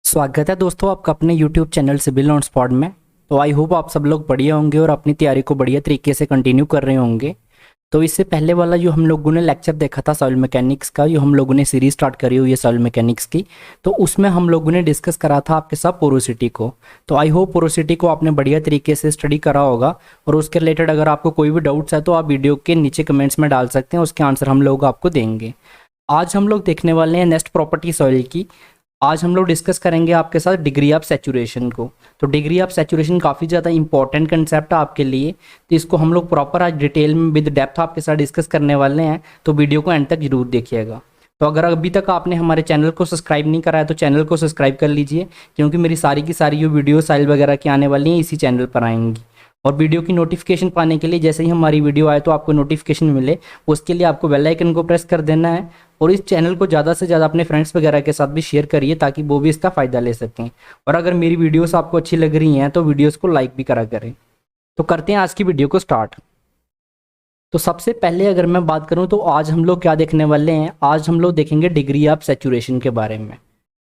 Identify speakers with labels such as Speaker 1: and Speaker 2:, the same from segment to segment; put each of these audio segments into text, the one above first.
Speaker 1: स्वागत है दोस्तों आपका अपने YouTube channel civil on spot में। तो आई होप आप सब लोग बढ़िया होंगे और अपनी तैयारी को बढ़िया तरीके से कंटिन्यू कर रहे होंगे। तो इससे पहले वाला जो हम लोगों ने लेक्चर देखा था सॉइल मैकेनिक्स का, जो हम लोगों ने सीरीज स्टार्ट करी हुई है सॉइल मैकेनिक्स की, तो उसमें हम लोगों ने डिस्कस करा था आपके साथ पोरोसिटी को। तो आई होप पोरोसिटी को आपने बढ़िया तरीके से स्टडी करा होगा और उसके रिलेटेड अगर आपको कोई भी डाउट्स है तो आप वीडियो के नीचे कमेंट्स में डाल सकते हैं, उसके आंसर हम लोग आपको देंगे। आज हम लोग देखने वाले हैं नेक्स्ट प्रॉपर्टी सॉइल की। आज हम लोग डिस्कस करेंगे आपके साथ डिग्री ऑफ सैचुरेशन को। तो डिग्री ऑफ सैचुरेशन काफ़ी ज़्यादा इंपॉर्टेंट कंसेप्ट है आपके लिए, तो इसको हम लोग प्रॉपर आज डिटेल में विद डेप्थ आपके साथ डिस्कस करने वाले हैं। तो वीडियो को एंड तक जरूर देखिएगा। तो अगर अभी तक आपने हमारे चैनल को सब्सक्राइब नहीं करा है तो चैनल को सब्सक्राइब कर लीजिए, क्योंकि मेरी सारी की सारी जो वीडियो साइल वगैरह की आने वाली हैं इसी चैनल पर आएंगी। और वीडियो की नोटिफिकेशन पाने के लिए जैसे ही हमारी वीडियो आए तो आपको नोटिफिकेशन मिले, उसके लिए आपको बेल आइकन को प्रेस कर देना है। और इस चैनल को ज़्यादा से ज़्यादा अपने फ्रेंड्स वगैरह के साथ भी शेयर करिए ताकि वो भी इसका फ़ायदा ले सकें। और अगर मेरी वीडियोस आपको अच्छी लग रही हैं तो वीडियोस को लाइक भी करा करें। तो करते हैं आज की वीडियो को स्टार्ट। तो सबसे पहले अगर मैं बात करूं तो आज हम लोग क्या देखने वाले हैं, आज हम लोग देखेंगे डिग्री ऑफ सैचुरेशन के बारे में।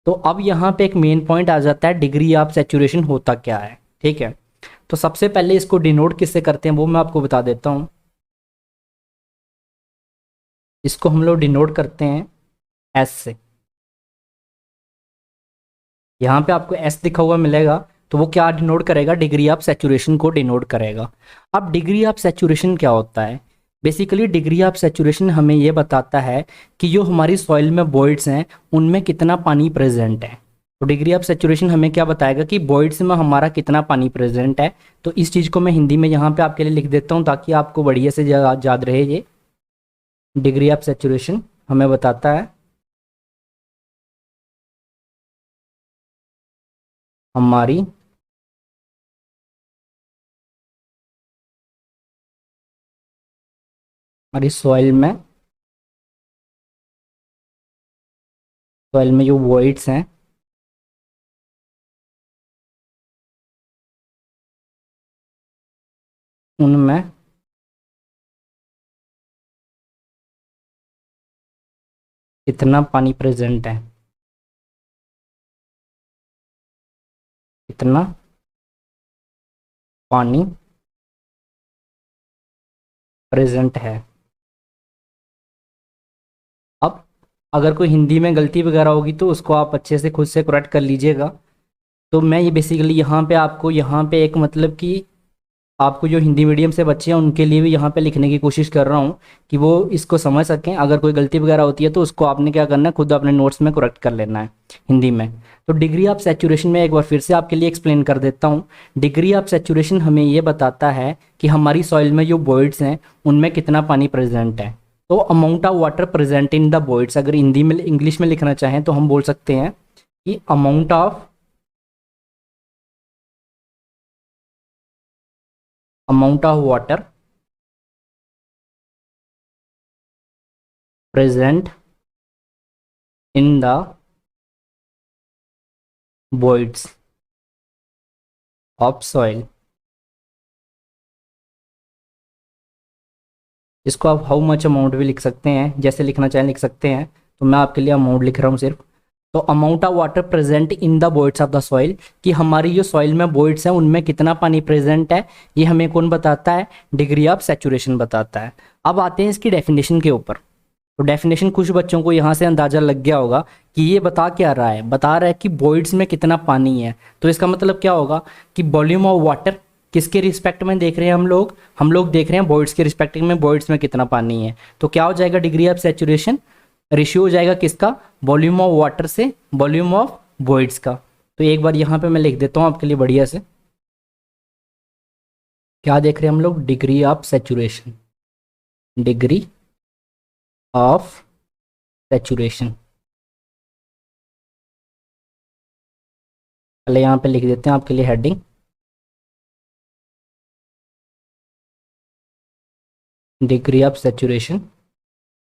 Speaker 1: तो अब यहाँ पे एक मेन पॉइंट आ जाता है, डिग्री ऑफ सैचुरेशन होता क्या है। ठीक है, तो सबसे पहले इसको डिनोट किससे करते हैं वो मैं आपको बता देता हूँ। इसको हम लोग डिनोट करते हैं एस से। यहाँ पे आपको एस लिखा हुआ मिलेगा, तो वो क्या डिनोट करेगा, डिग्री ऑफ सैचुरेशन को डिनोट करेगा। अब डिग्री ऑफ सैचुरेशन क्या होता है, बेसिकली डिग्री ऑफ सैचुरेशन हमें ये बताता है कि जो हमारी सॉइल में वॉइड्स हैं उनमें कितना पानी प्रेजेंट है। तो डिग्री ऑफ सैचुरेशन हमें क्या बताएगा कि वॉइड्स में हमारा कितना पानी प्रेजेंट है। तो इस चीज़ को मैं हिंदी में यहाँ पे आपके लिए लिख देता हूँ ताकि आपको बढ़िया से याद रहे। ये डिग्री ऑफ सैचुरेशन हमें बताता है हमारी हमारी सॉइल में जो वॉइड्स हैं उनमें कितना पानी प्रेजेंट है, कितना पानी प्रेजेंट है। अब अगर कोई हिंदी में गलती वगैरह होगी तो उसको आप अच्छे से खुद से करेक्ट कर लीजिएगा। तो मैं ये बेसिकली यहाँ पे आपको यहाँ पे एक मतलब कि आपको जो हिंदी मीडियम से बच्चे हैं उनके लिए भी यहाँ पे लिखने की कोशिश कर रहा हूँ कि वो इसको समझ सकें। अगर कोई गलती वगैरह होती है तो उसको आपने क्या करना है, खुद अपने नोट्स में करेक्ट कर लेना है हिंदी में। तो डिग्री ऑफ सैचुरेशन में एक बार फिर से आपके लिए एक्सप्लेन कर देता हूँ। डिग्री ऑफ सैचुरेशन हमें ये बताता है कि हमारी सॉइल में जो वॉइड्स हैं उनमें कितना पानी प्रेजेंट है। तो amount of water present in the voids, अगर हिंदी में इंग्लिश में लिखना चाहें तो हम बोल सकते हैं कि amount of water present in the voids of soil. इसको आप हाउ मच अमाउंट भी लिख सकते हैं, जैसे लिखना चाहें लिख सकते हैं। तो मैं आपके लिए अमाउंट लिख रहा हूँ सिर्फ। तो amount of water present in the voids of the soil, कि हमारी जो सॉइल में voids हैं उनमें कितना पानी प्रेजेंट है, ये हमें कौन बताता है, डिग्री ऑफ सैचुरेशन बताता है। अब आते हैं इसकी डेफिनेशन के ऊपर। तो डेफिनेशन कुछ बच्चों को यहाँ से अंदाजा लग गया होगा कि ये बता क्या रहा है, बता रहा है कि voids में कितना पानी है। तो इसका मतलब क्या होगा कि वॉल्यूम ऑफ वाटर किसके रिस्पेक्ट में देख रहे हैं हम लोग देख रहे हैं वॉइड्स के रिस्पेक्ट में वॉइड्स में कितना पानी है। तो क्या हो जाएगा, डिग्री ऑफ सैचुरेशन रेशियो हो जाएगा किसका, वॉल्यूम ऑफ वाटर से वॉल्यूम ऑफ वॉइड्स का। तो एक बार यहाँ पे मैं लिख देता हूँ आपके लिए बढ़िया से। क्या देख रहे हैं हम लोग, degree of saturation, degree of saturation. पहले यहाँ पे लिख देते हैं आपके लिए हेडिंग, डिग्री ऑफ सैचुरेशन।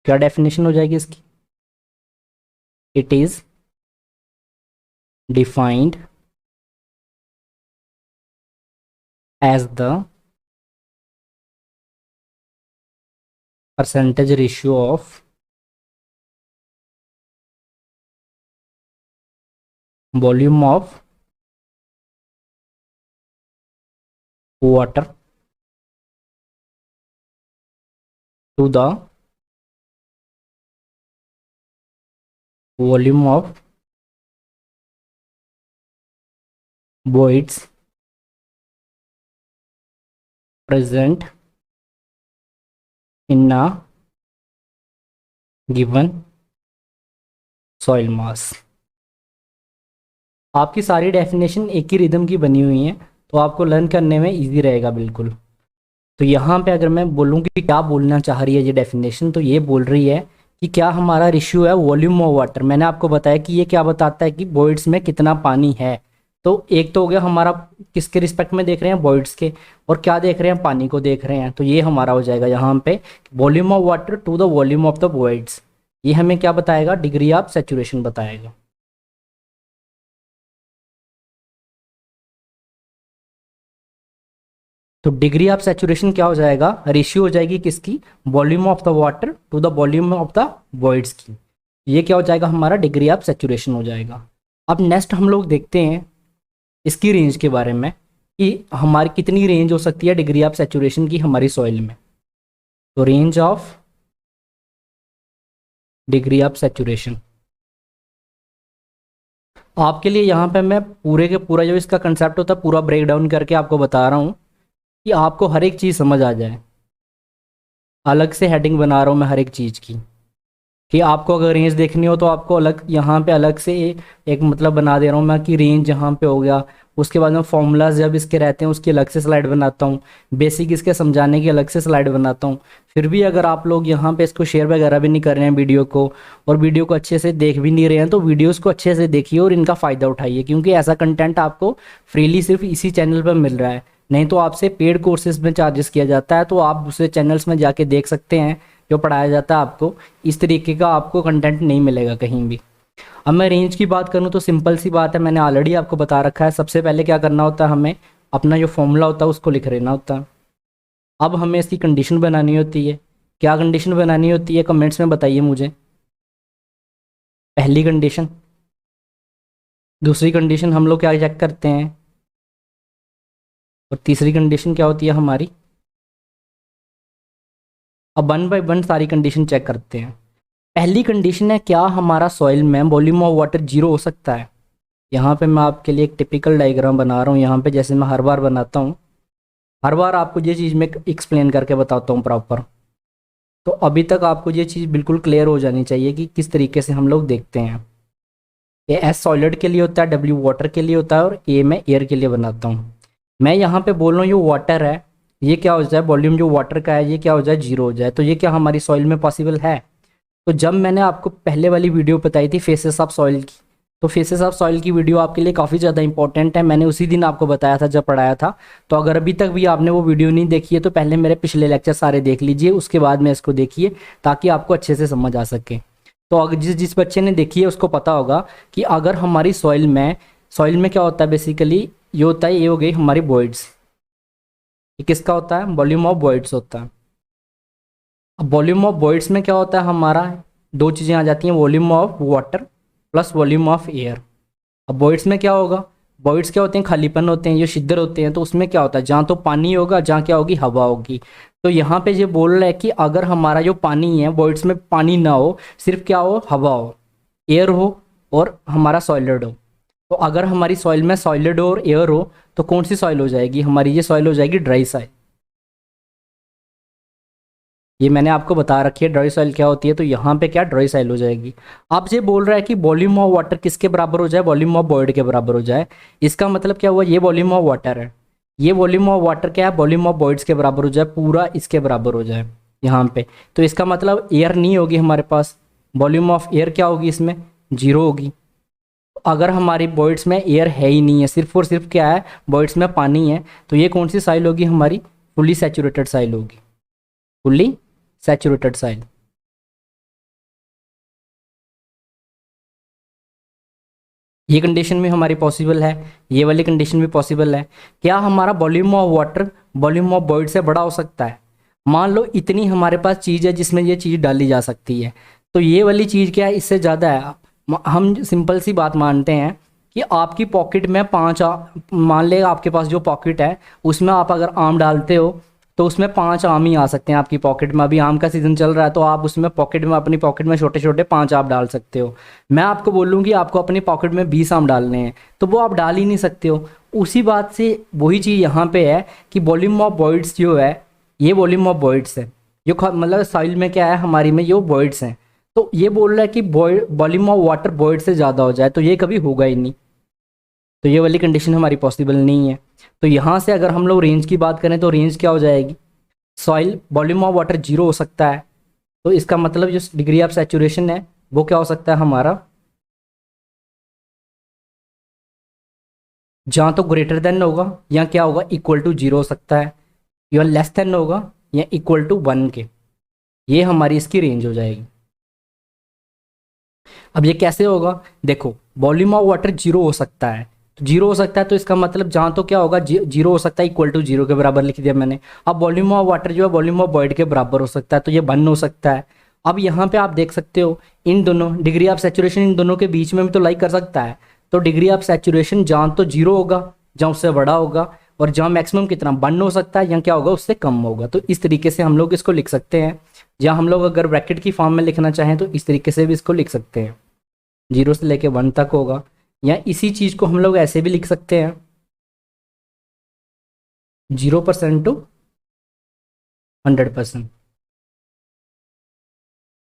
Speaker 1: क्या डेफिनेशन हो जाएगी इसकी, it is defined as the percentage ratio of volume of water to the volume of voids present in a given soil mass। आपकी सारी डेफिनेशन एक ही रिदम की बनी हुई हैं, तो आपको लर्न करने में इजी रहेगा बिल्कुल। तो यहाँ पे अगर मैं बोलूँ कि क्या बोलना चाह रही है ये डेफिनेशन, तो ये बोल रही है कि क्या हमारा रेशियो है वॉल्यूम ऑफ वाटर। मैंने आपको बताया कि ये क्या बताता है कि वॉइड्स में कितना पानी है। तो एक तो हो गया हमारा, किसके रिस्पेक्ट में देख रहे हैं, वॉइड्स के, और क्या देख रहे हैं, पानी को देख रहे हैं। तो ये हमारा हो जाएगा यहाँ पे volume of water to the volume of the voids. ये हमें क्या बताएगा, डिग्री ऑफ सैचुरेशन बताएगा। तो डिग्री ऑफ सैचुरेशन क्या हो जाएगा, रेशियो हो जाएगी किसकी, volume of the water to the volume of the voids की। ये क्या हो जाएगा, हमारा डिग्री ऑफ सैचुरेशन हो जाएगा। अब नेक्स्ट हम लोग देखते हैं इसकी रेंज के बारे में कि हमारी कितनी रेंज हो सकती है डिग्री ऑफ सैचुरेशन की हमारी सॉइल में। तो range of degree of saturation आपके लिए यहाँ पे मैं पूरे के पूरा जो इसका कंसेप्ट होता है पूरा ब्रेक डाउन करके आपको बता रहा हूँ कि आपको हर एक चीज़ समझ आ जाए। अलग से हेडिंग बना रहा हूँ मैं हर एक चीज़ की, कि आपको अगर रेंज देखनी हो तो आपको अलग यहाँ पे अलग से एक मतलब बना दे रहा हूँ मैं कि रेंज यहाँ पे हो गया। उसके बाद में फॉर्मूलाज जब इसके रहते हैं उसकी अलग से स्लाइड बनाता हूँ, बेसिक इसके समझाने की अलग से स्लाइड बनाता हूँ। फिर भी अगर आप लोग यहाँ पे इसको शेयर वगैरह भी नहीं कर रहे हैं वीडियो को, और वीडियो को अच्छे से देख भी नहीं रहे हैं, तो वीडियोज़ को अच्छे से देखिए और इनका फ़ायदा उठाइए, क्योंकि ऐसा कंटेंट आपको फ्रीली सिर्फ इसी चैनल पर मिल रहा है। नहीं तो आपसे पेड कोर्सेज में चार्जेस किया जाता है, तो आप दूसरे चैनल्स में जाके देख सकते हैं जो पढ़ाया जाता है आपको। इस तरीके का आपको कंटेंट नहीं मिलेगा कहीं भी। अब मैं रेंज की बात करूँ तो सिंपल सी बात है, मैंने ऑलरेडी आपको बता रखा है। सबसे पहले क्या करना होता है, हमें अपना जो फॉर्मूला होता है उसको लिख लेना होता है। अब हमें इसकी कंडीशन बनानी होती है। क्या कंडीशन बनानी होती है, कमेंट्स में बताइए मुझे। पहली कंडीशन, दूसरी कंडीशन हम लोग क्या चेक करते हैं, और तीसरी कंडीशन क्या होती है हमारी। अब 1 बाय 1 सारी कंडीशन चेक करते हैं। पहली कंडीशन है, क्या हमारा सॉइल में वॉल्यूम ऑफ वाटर जीरो हो सकता है। यहाँ पे मैं आपके लिए एक टिपिकल डायग्राम बना रहा हूँ, यहाँ पे जैसे मैं हर बार बनाता हूँ, हर बार आपको ये चीज़ मैं एक्सप्लेन करके बताता हूँ प्रॉपर। तो अभी तक आपको ये चीज़ बिल्कुल क्लियर हो जानी चाहिए कि किस तरीके से हम लोग देखते हैं। ये एस सॉलिड के लिए होता है, डब्ल्यू वाटर के लिए होता है, और ए मैं एयर के लिए बनाता हूँ। मैं यहाँ पे बोल रहा हूँ ये वाटर है, ये क्या हो जाए, वॉल्यूम जो वाटर का है ये क्या हो जाए, जीरो हो जाए। तो ये क्या हमारी सॉइल में पॉसिबल है। तो जब मैंने आपको पहले वाली वीडियो बताई थी फेसेस ऑफ सॉइल की, तो फेसेस ऑफ सॉइल की वीडियो आपके लिए काफ़ी ज़्यादा इंपॉर्टेंट है। मैंने उसी दिन आपको बताया था जब पढ़ाया था। तो अगर अभी तक भी आपने वो वीडियो नहीं देखी है तो पहले मेरे पिछले लेक्चर सारे देख लीजिए, उसके बाद में इसको देखिए, ताकि आपको अच्छे से समझ आ सके। तो अगर जिस जिस बच्चे ने देखी है उसको पता होगा कि अगर हमारी सॉइल में क्या होता है, बेसिकली ये होता है, ये हो गई हमारी वॉइड्स। ये किसका होता है, वॉल्यूम ऑफ वॉइड्स होता है। अब वॉल्यूम ऑफ वॉइड्स में क्या होता है हमारा, दो चीज़ें आ जाती हैं, volume of water plus volume of air. अब वॉइड्स में क्या होगा, वॉइड्स क्या होते हैं, खालीपन होते हैं, ये छिद्र होते हैं। तो उसमें क्या होता है, जहाँ तो पानी होगा, जहाँ क्या होगी, हवा होगी। तो यहाँ पे ये बोल रहा है कि अगर हमारा जो पानी है, वॉइड्स में पानी ना हो, सिर्फ क्या हो, हवा हो, एयर हो, और हमारा सॉलिड हो। तो अगर हमारी सॉइल में सॉलिड हो और एयर हो तो कौन सी सॉइल हो जाएगी हमारी, ये सॉइल हो जाएगी ड्राई सॉइल। ये मैंने आपको बता रखी है ड्राई सॉइल क्या होती है। तो यहाँ पे क्या ड्राई सॉइल हो जाएगी। अब ये बोल रहा है कि वॉल्यूम ऑफ वाटर किसके बराबर हो जाए, वॉल्यूम ऑफ वॉइड के बराबर हो जाए। इसका मतलब क्या हुआ, ये वॉल्यूम ऑफ वाटर है, ये वॉल्यूम ऑफ वाटर क्या है, वॉल्यूम ऑफ वॉइड्स के बराबर हो जाए, पूरा इसके बराबर हो जाए यहाँ पे। तो इसका मतलब एयर नहीं होगी हमारे पास, वॉल्यूम ऑफ एयर क्या होगी इसमें, जीरो होगी। अगर हमारी वॉइड्स में एयर है ही नहीं है, सिर्फ और सिर्फ क्या है, वॉइड्स में पानी है, तो ये कौन सी सॉइल होगी हमारी, फुली सैचुरेटेड सॉइल होगी, फुल्ली सैचुरेटेड सॉइल। ये कंडीशन भी हमारी पॉसिबल है, ये वाली कंडीशन भी पॉसिबल है। क्या हमारा volume of water volume of void से बड़ा हो सकता है। मान लो इतनी हमारे पास चीज़ है जिसमें ये चीज़ डाली जा सकती है, तो ये वाली चीज़ क्या है, इससे ज़्यादा है। हम सिंपल सी बात मानते हैं कि आपकी पॉकेट में मान ले आपके पास जो पॉकेट है उसमें आप अगर आम डालते हो तो उसमें 5 आम ही आ सकते हैं आपकी पॉकेट में। अभी आम का सीज़न चल रहा है तो आप उसमें पॉकेट में अपनी पॉकेट में छोटे छोटे 5 आप डाल सकते हो। मैं आपको बोलूँ कि आपको अपनी पॉकेट में 20 आम डालने हैं तो वो आप डाल ही नहीं सकते हो। उसी बात से वही चीज़ यहाँ पे है कि वॉल्यूम ऑफ वॉइड्स जो है, ये वॉल्यूम ऑफ वॉइड्स है जो मतलब सॉइल में क्या है हमारी में, ये वॉइड्स हैं। तो ये बोल रहा है कि वॉल्यूम ऑफ वाटर वॉइड से ज़्यादा हो जाए तो ये कभी होगा ही नहीं, तो ये वाली कंडीशन हमारी पॉसिबल नहीं है। तो यहाँ से अगर हम लोग रेंज की बात करें तो रेंज क्या हो जाएगी, सॉइल वॉल्यूम ऑफ वाटर 0 हो सकता है, तो इसका मतलब जो डिग्री ऑफ सैचुरेशन है वो क्या हो सकता है हमारा, जहाँ तो ग्रेटर देन होगा या क्या होगा इक्वल टू 0 हो सकता है, या लेस देन होगा या इक्वल टू 1 के। ये हमारी इसकी रेंज हो जाएगी। अब ये कैसे होगा, देखो वॉल्यूम ऑफ वाटर 0 हो सकता है, तो 0 हो सकता है तो इसका मतलब जहाँ तो क्या होगा 0 हो सकता है इक्वल टू 0 के बराबर लिख दिया मैंने। अब वॉल्यूम ऑफ वाटर जो है वॉल्यूम ऑफ वॉइड के बराबर हो सकता है, तो ये 1 हो सकता है। अब यहाँ पे आप देख सकते हो इन दोनों डिग्री ऑफ सैचुरेशन इन दोनों के बीच में भी तो लाई कर सकता है, तो डिग्री ऑफ सैचुरेशन जहाँ तो 0 होगा, जहाँ उससे बड़ा होगा, और जहाँ मैक्सिमम कितना 1 हो सकता है, या क्या होगा उससे कम होगा। तो इस तरीके से हम लोग इसको लिख सकते हैं, या हम लोग अगर ब्रैकेट की फॉर्म में लिखना चाहें तो इस तरीके से भी इसको लिख सकते हैं, 0 से लेके 1 तक होगा। या इसी चीज़ को हम लोग ऐसे भी लिख सकते हैं 0% टू 100%।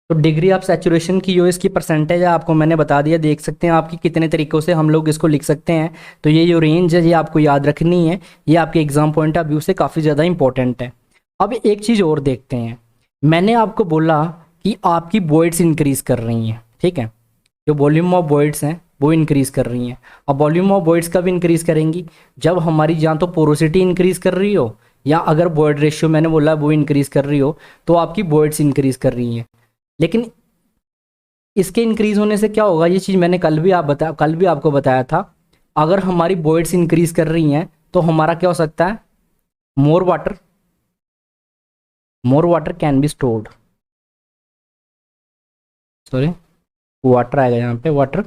Speaker 1: तो डिग्री ऑफ सैचुरेशन की जो इसकी परसेंटेज है आपको मैंने बता दिया, देख सकते हैं आपकी कितने तरीक़ों से हम लोग इसको लिख सकते हैं। तो ये जो रेंज है ये आपको याद रखनी है, ये आपके एग्जाम पॉइंट ऑफ व्यू से काफ़ी ज़्यादा इंपॉर्टेंट है। अब एक चीज़ और देखते हैं, मैंने आपको बोला कि आपकी वॉइड्स इंक्रीज़ कर रही हैं, ठीक है, जो वॉल्यूम ऑफ वॉइड्स हैं वो इंक्रीज़ कर रही हैं। अब वॉल्यूम ऑफ वॉइड्स कब इंक्रीज़ करेंगी, जब हमारी या तो पोरोसिटी इंक्रीज़ कर रही हो, या अगर वॉइड रेशियो मैंने बोला वो इंक्रीज़ कर रही हो, तो आपकी वॉइड्स इंक्रीज़ कर रही हैं। लेकिन इसके इंक्रीज़ होने से क्या होगा, ये चीज़ मैंने कल भी आपको बताया था, अगर हमारी वॉइड्स इंक्रीज़ कर रही हैं तो हमारा क्या हो सकता है, more water can be stored, sorry water आएगा यहाँ पे, water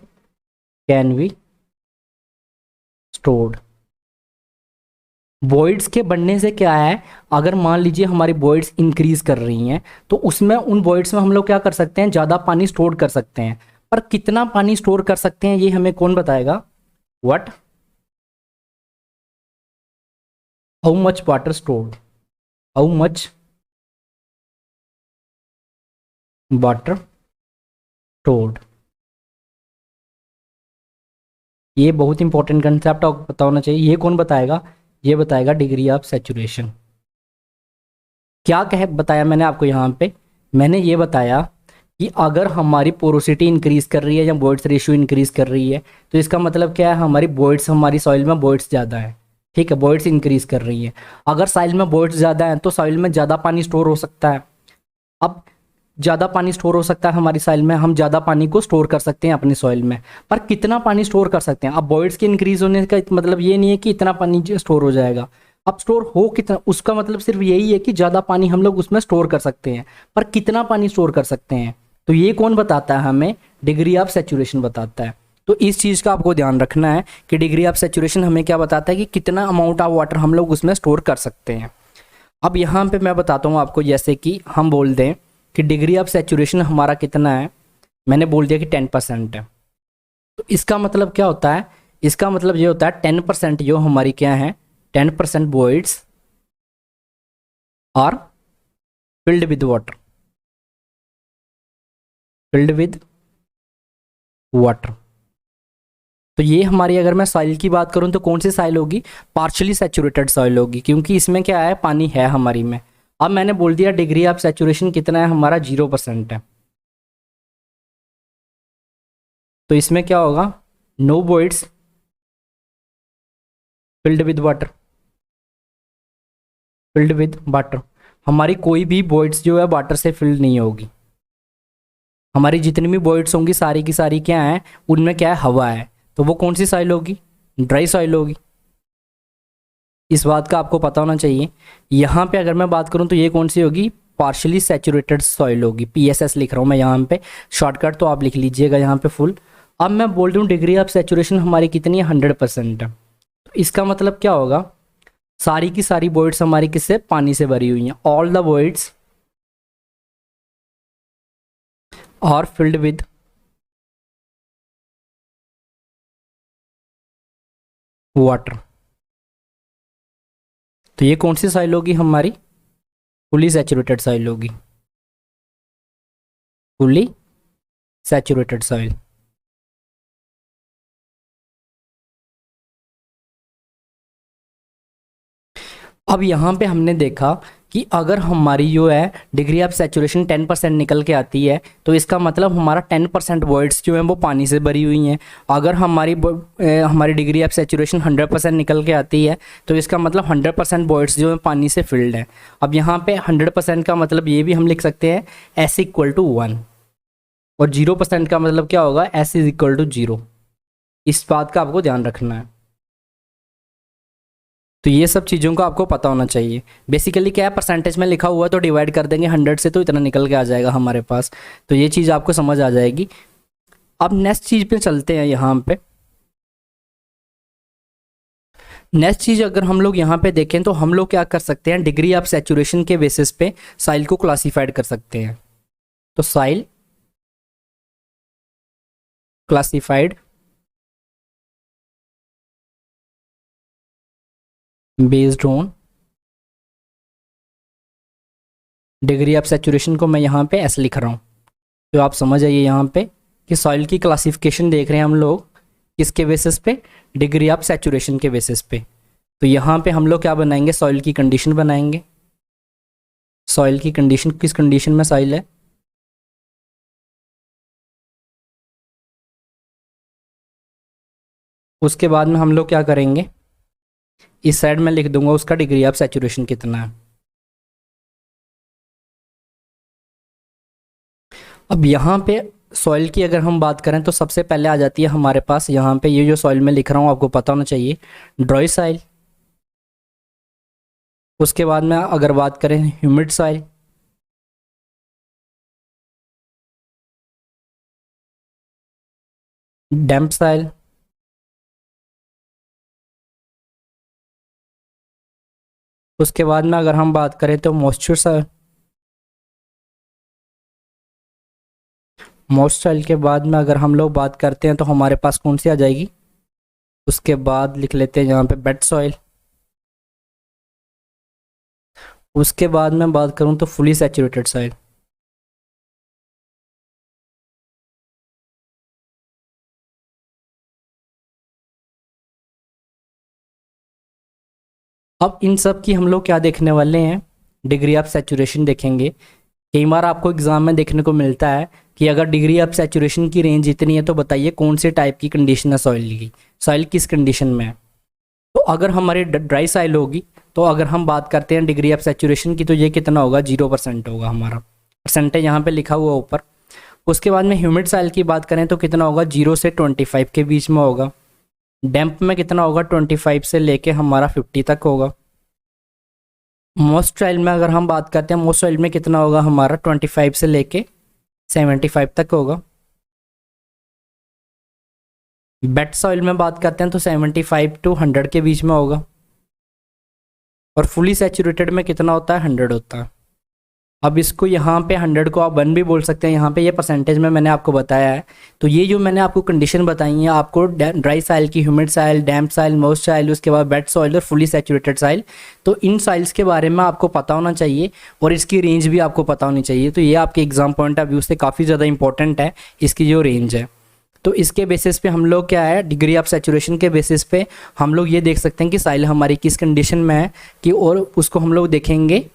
Speaker 1: can be stored. Voids के बढ़ने से क्या है, अगर मान लीजिए हमारी वॉइड्स इंक्रीज कर रही हैं तो उसमें उन वॉइड्स में हम लोग क्या कर सकते हैं, ज़्यादा पानी स्टोर कर सकते हैं। पर कितना पानी स्टोर कर सकते हैं ये हमें कौन बताएगा, what, how much water stored, how much water stored. ये बहुत इंपॉर्टेंट कंसेप्ट आपको पता होना चाहिए। ये कौन बताएगा, ये बताएगा डिग्री ऑफ सैचुरेशन। क्या कह बताया मैंने आपको यहाँ पे, मैंने ये बताया कि अगर हमारी पोरोसिटी इंक्रीज कर रही है या वॉइड्स रेशियो इंक्रीज कर रही है तो इसका मतलब क्या है, हमारी वॉइड्स, हमारी सॉइल में वॉइड्स ज़्यादा है, ठीक है, वॉइड्स इंक्रीज कर रही है। अगर सॉइल में वॉइड्स ज़्यादा है तो सॉइल में ज़्यादा पानी स्टोर हो सकता है। अब ज़्यादा पानी स्टोर हो सकता है हमारी सॉइल में, हम ज़्यादा पानी को स्टोर कर सकते हैं अपनी सॉइल में, पर कितना पानी स्टोर कर सकते हैं। अब वॉइड्स के इंक्रीज होने का मतलब ये नहीं है कि इतना पानी स्टोर हो जाएगा, अब स्टोर हो कितना, उसका मतलब सिर्फ यही है कि ज़्यादा पानी हम लोग उसमें स्टोर कर सकते हैं, पर कितना पानी स्टोर कर सकते हैं, तो ये कौन बताता है हमें, डिग्री ऑफ सैचुरेशन बताता है। तो इस चीज़ का आपको ध्यान रखना है कि डिग्री ऑफ सैचुरेशन हमें क्या बताता है कि कितना अमाउंट ऑफ वाटर हम लोग उसमें स्टोर कर सकते हैं। अब यहाँ पे मैं बताता हूँ आपको, जैसे कि हम बोल दें कि डिग्री ऑफ सैचुरेशन हमारा कितना है, मैंने बोल दिया कि 10% है, तो इसका मतलब क्या होता है, इसका मतलब ये होता है 10% जो हमारी क्या है, 10% voids are filled with water, filled with water. तो ये हमारी, अगर मैं सॉइल की बात करूं तो कौन सी सॉइल होगी, पार्शियली सैचुरेटेड सॉइल होगी, क्योंकि इसमें क्या है, पानी है हमारी में। अब मैंने बोल दिया डिग्री ऑफ सैचुरेशन कितना है हमारा, 0% है, तो इसमें क्या होगा, no voids filled with water, filled with water, हमारी कोई भी वॉइड्स जो है वाटर से फिल्ड नहीं होगी। हमारी जितनी भी वॉइड्स होंगी सारी की सारी क्या है, उनमें क्या है, हवा है, तो वो कौन सी सॉइल होगी, ड्राई सॉइल होगी। इस बात का आपको पता होना चाहिए। यहाँ पे अगर मैं बात करूँ तो ये कौन सी होगी, पार्शियली सैचुरेटेड सॉइल होगी, PSS लिख रहा हूँ मैं यहाँ पे, शॉर्टकट तो आप लिख लीजिएगा यहाँ पे फुल, अब मैं बोल रही हूँ डिग्री ऑफ सैचुरेशन हमारी कितनी है, 100% है। तो इसका मतलब क्या होगा, सारी की सारी वॉइड्स हमारी किससे, पानी से भरी हुई हैं। All the voids are filled with water. तो ये कौन सी सॉइल होगी हमारी, फुली सैचुरेटेड सॉइल होगी, फुली सैचुरेटेड सॉइल। अब यहाँ पे हमने देखा कि अगर हमारी जो है डिग्री ऑफ सैचुरेशन 10% निकल के आती है, तो इसका मतलब हमारा 10% वॉइड्स जो हैं वो पानी से भरी हुई हैं। अगर हमारी डिग्री ऑफ सैचुरेशन 100% निकल के आती है, तो इसका मतलब 100% वॉइड्स जो है पानी से फिल्ड हैं। अब यहाँ पे 100% का मतलब ये भी हम लिख सकते हैं S=1, और 0% का मतलब क्या होगा, S=0। इस बात का आपको ध्यान रखना है। तो ये सब चीज़ों को आपको पता होना चाहिए। बेसिकली क्या है, परसेंटेज में लिखा हुआ है तो डिवाइड कर देंगे 100 से, तो इतना निकल के आ जाएगा हमारे पास। तो ये चीज़ आपको समझ आ जाएगी। अब नेक्स्ट चीज़ पे चलते हैं। यहाँ पे नेक्स्ट चीज़ अगर हम लोग यहाँ पे देखें तो हम लोग क्या कर सकते हैं, डिग्री ऑफ सैचुरेशन के बेसिस पे साइल को क्लासीफाइड कर सकते हैं। तो soil classified based on degree of saturation को मैं यहाँ पे ऐसे लिख रहा हूँ। तो आप समझ आइए यहाँ पे कि सॉइल की क्लासिफिकेशन देख रहे हैं हम लोग किसके बेसिस पे, डिग्री ऑफ सैचुरेशन के बेसिस पे। तो यहाँ पे हम लोग क्या बनाएंगे, सॉइल की कंडीशन बनाएंगे। सॉइल की कंडीशन, किस कंडीशन में सॉइल है, उसके बाद में हम लोग क्या करेंगे, इस साइड में लिख दूंगा उसका डिग्री ऑफ सैचुरेशन कितना है। अब यहाँ पे सॉइल की अगर हम बात करें तो सबसे पहले आ जाती है हमारे पास यहाँ पे, ये जो सॉइल में लिख रहा हूँ आपको पता होना चाहिए, ड्राई सॉइल। उसके बाद में अगर बात करें ह्यूमिड सॉइल, डैम्प सॉइल, उसके बाद में अगर हम बात करें तो मॉइस्चर सॉइल। मॉइस्चर सॉइल के बाद में अगर हम लोग बात करते हैं तो हमारे पास कौन सी आ जाएगी, उसके बाद लिख लेते हैं यहाँ पे बेड सॉइल। उसके बाद मैं बात करूँ तो फुली सैचुरेटेड सॉइल। अब इन सब की हम लोग क्या देखने वाले हैं, डिग्री ऑफ सैचुरेशन देखेंगे। कई बार आपको एग्जाम में देखने को मिलता है कि अगर डिग्री ऑफ सैचुरेशन की रेंज इतनी है तो बताइए कौन से टाइप की कंडीशन है सॉइल की, सॉइल किस कंडीशन में है। तो अगर हमारी ड्राई सॉइल होगी, तो अगर हम बात करते हैं डिग्री ऑफ सैचुरेशन की, तो ये कितना होगा, 0% होगा हमारा। परसेंटेज यहाँ पे लिखा हुआ ऊपर। उसके बाद में ह्यूमिड सॉइल की बात करें तो कितना होगा, 0 से 25 के बीच में होगा। डैम्प में कितना होगा, 25 से लेके हमारा 50 तक होगा। मॉइस्ट सॉइल में अगर हम बात करते हैं, मॉइस्ट सॉइल में कितना होगा हमारा, 25 से लेके 75 तक होगा। बेड सॉइल में बात करते हैं तो 75 टू 100 के बीच में होगा। और फुली सैचुरेटेड में कितना होता है, 100 होता है। अब इसको यहाँ पे 100 को आप 1 भी बोल सकते हैं, यहाँ पे ये परसेंटेज में मैंने आपको बताया है। तो ये जो मैंने आपको कंडीशन बताई है, आपको ड्राई सॉइल की, ह्यूमिड सॉइल, डैम्प सॉइल, मॉइस्ट सॉइल, उसके बाद वेट सॉइल और फुली सैचुरेटेड सॉइल, तो इन सॉइल्स के बारे में आपको पता होना चाहिए और इसकी रेंज भी आपको पता होनी चाहिए। तो ये आपके एग्जाम पॉइंट ऑफ व्यू से काफ़ी ज़्यादा इंपॉर्टेंट है, इसकी जो रेंज है। तो इसके बेसिस पे हम लोग क्या है, डिग्री ऑफ सैचुरेशन के बेसिस पे हम लोग ये देख सकते हैं कि सॉइल हमारी किस कंडीशन में है, कि और उसको हम लोग देखेंगे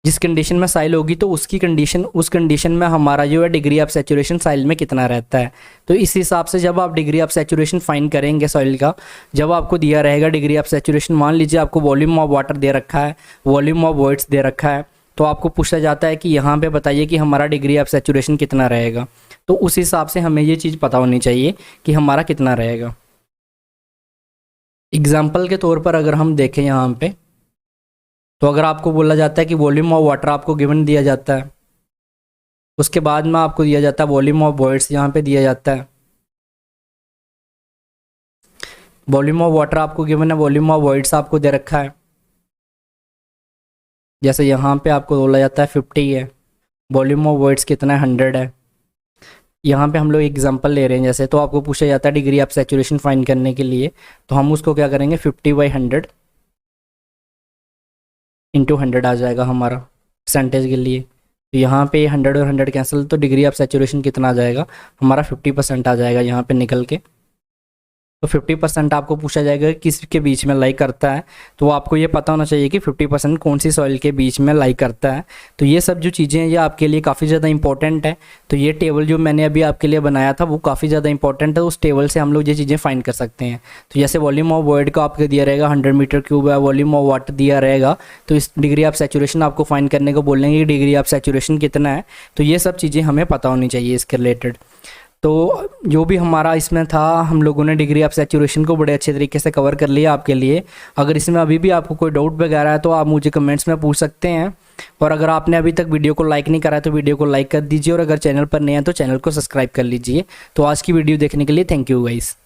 Speaker 1: जिस कंडीशन में साइल होगी तो उसकी कंडीशन, उस कंडीशन में हमारा जो है डिग्री ऑफ सैचुरेशन साइल में कितना रहता है। तो इस हिसाब से जब आप डिग्री ऑफ सैचुरेशन फाइंड करेंगे सॉइल का, जब आपको दिया रहेगा डिग्री ऑफ सैचुरेशन, मान लीजिए आपको वॉल्यूम ऑफ वाटर दे रखा है, वॉल्यूम ऑफ वॉइड्स दे रखा है, तो आपको पूछा जाता है कि यहाँ पे बताइए कि हमारा डिग्री ऑफ सैचुरेशन कितना रहेगा। तो उस हिसाब से हमें ये चीज़ पता होनी चाहिए कि हमारा कितना रहेगा। एग्जाम्पल के तौर पर अगर हम देखें यहाँ पे, तो अगर आपको बोला जाता है कि वॉल्यूम ऑफ वाटर आपको गिवन दिया जाता है, उसके बाद में आपको दिया जाता है वॉल्यूम ऑफ वॉइड्स यहाँ पे दिया जाता है, वॉल्यूम ऑफ वाटर आपको गिवन है, वॉल्यूम ऑफ वॉइड्स आपको दे रखा है। जैसे यहाँ पे आपको बोला जाता है 50 है, वॉल्यूम ऑफ वॉइड्स कितना है 100 है। यहाँ पे हम लोग एग्जांपल ले रहे हैं जैसे, तो आपको पूछा जाता है डिग्री ऑफ सैचुरेशन फाइंड करने के लिए, तो हम उसको क्या करेंगे 50/100 इंटू 100 आ जाएगा हमारा परसेंटेज के लिए। तो यहाँ पे 100 और 100 कैंसिल, तो डिग्री ऑफ सैचुरेशन कितना आ जाएगा हमारा 50% आ जाएगा यहाँ पे निकल के। तो 50% आपको पूछा जाएगा किसके बीच में लाई करता है, तो आपको ये पता होना चाहिए कि 50% कौन सी सॉइल के बीच में लाई करता है। तो ये सब जो चीज़ें हैं ये आपके लिए काफ़ी ज़्यादा इंपॉर्टेंट है। तो ये टेबल जो मैंने अभी आपके लिए बनाया था वो काफ़ी ज़्यादा इंपॉर्टेंट है, उस टेबल से हम लोग ये चीज़ें फाइंड कर सकते हैं। तो जैसे वॉल्यूम ऑफ वॉइड का आपको दिया रहेगा 100 मीटर क्यूब है, वॉल्यूम ऑफ वाटर दिया रहेगा, तो इस डिग्री ऑफ सैचुरेशन आपको फाइंड करने को बोलेंगे कि डिग्री ऑफ सैचुरेशन कितना है। तो ये सब चीज़ें हमें पता होनी चाहिए इसके रिलेटेड। तो जो भी हमारा इसमें था, हम लोगों ने डिग्री ऑफ सैचुरेशन को बड़े अच्छे तरीके से कवर कर लिया आपके लिए। अगर इसमें अभी भी आपको कोई डाउट वगैरह है तो आप मुझे कमेंट्स में पूछ सकते हैं। और अगर आपने अभी तक वीडियो को लाइक नहीं करा है तो वीडियो को लाइक कर दीजिए, और अगर चैनल पर नए हैं तो चैनल को सब्सक्राइब कर लीजिए। तो आज की वीडियो देखने के लिए थैंक यू गाइस।